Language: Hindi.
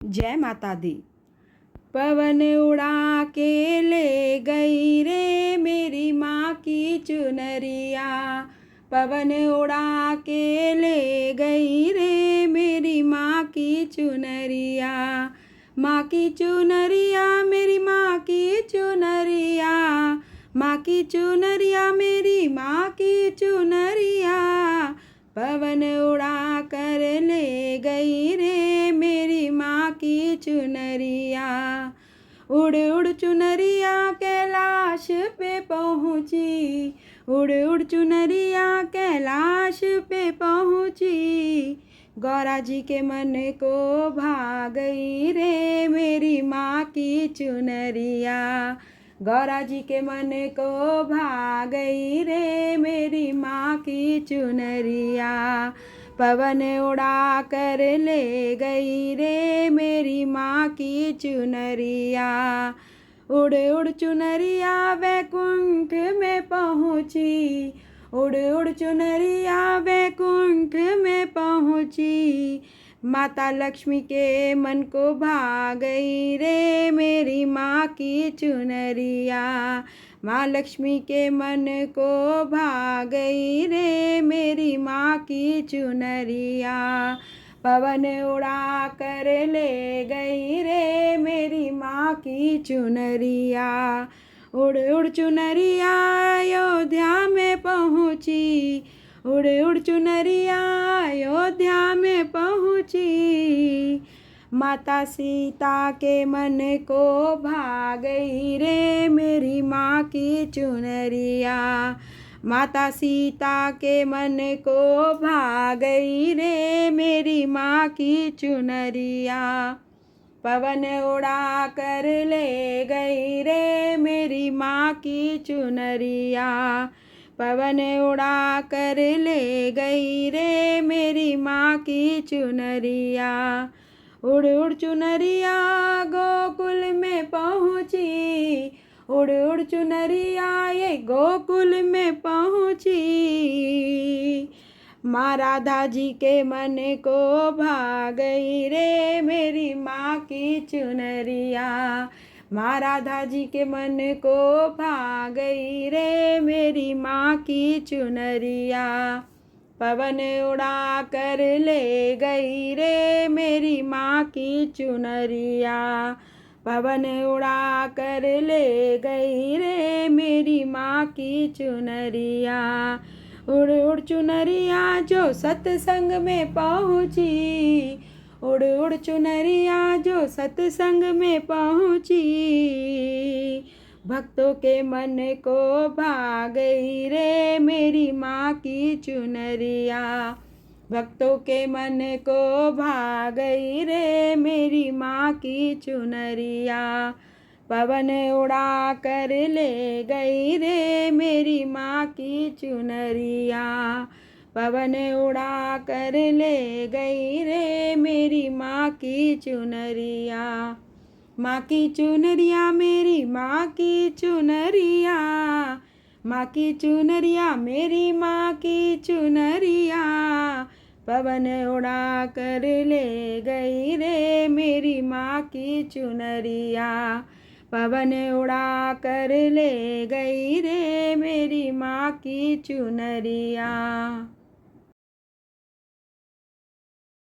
जय माता दी। पवन उड़ा के ले गई रे मेरी माँ की चुनरिया, पवन उड़ा के ले गई रे मेरी माँ की चुनरिया। माँ की चुनरिया मेरी माँ की चुनरिया, माँ की चुनरिया मेरी माँ की चुनरिया। पवन उड़ा कर ले गई रे मेरी माँ की चुनरिया। उड़ उड़ चुनरिया कैलाश पे पहुँची, उड़ उड़ चुनरिया कैलाश पे पहुँची। गौरा जी के मन को भा गई रे मेरी माँ की चुनरिया, गौरा जी के मन को भा गई रे मेरी माँ की चुनरिया। पवन उड़ा कर ले गई रे मेरी माँ की चुनरिया। उड़ उड़ चुनरिया वैकुंठ में पहुँची, उड़ उड़ चुनरिया वैकुंठ में पहुँची। माता लक्ष्मी के मन को भा गई रे मेरी माँ की चुनरिया, माँ लक्ष्मी के मन को भा गई रे मेरी माँ की चुनरिया। पवन उड़ा कर ले गई रे मेरी माँ की चुनरिया। उड़ उड़ चुनरिया अयोध्या में पहुँची, उड़ उड़ चुनरिया अयोध्या में पहुँची। माता सीता के मन को भा गई रे मेरी माँ की चुनरिया, माता सीता के मन को भा गई रे मेरी माँ की चुनरिया। पवन उड़ा कर ले गई रे मेरी माँ की चुनरिया, पवन उड़ा कर ले गई रे मेरी माँ की चुनरिया। उड़ उड़ चुनरिया गोकुल में पहुँची, उड़ उड़ चुनरिया ये गोकुल में पहुँची। माँ राधा जी के मन को भा गई रे मेरी माँ की चुनरिया, माँ राधा जी के मन को भा गई रे मेरी माँ की चुनरिया। पवन उड़ा कर ले गई रे मेरी माँ की चुनरिया, पवन उड़ा कर ले गई रे मेरी माँ की चुनरिया। उड़ उड़ चुनरिया जो सत्संग में पहुँची, उड़ उड़ चुनरिया जो सत्संग में पहुँची। भक्तों के मन को भा गई रे मेरी माँ की चुनरिया, भक्तों के मन को भा गई रे मेरी माँ की चुनरिया। पवन उड़ा कर ले गई रे मेरी माँ की चुनरिया, पवन उड़ा कर ले गई रे मेरी माँ की चुनरिया। माँ की चुनरिया मेरी माँ की चुनरिया, माँ की चुनरिया मेरी माँ की चुनरिया। पवन उड़ा कर ले गई रे मेरी माँ की चुनरिया, पवन उड़ा कर ले गई रे मेरी माँ की चुनरिया।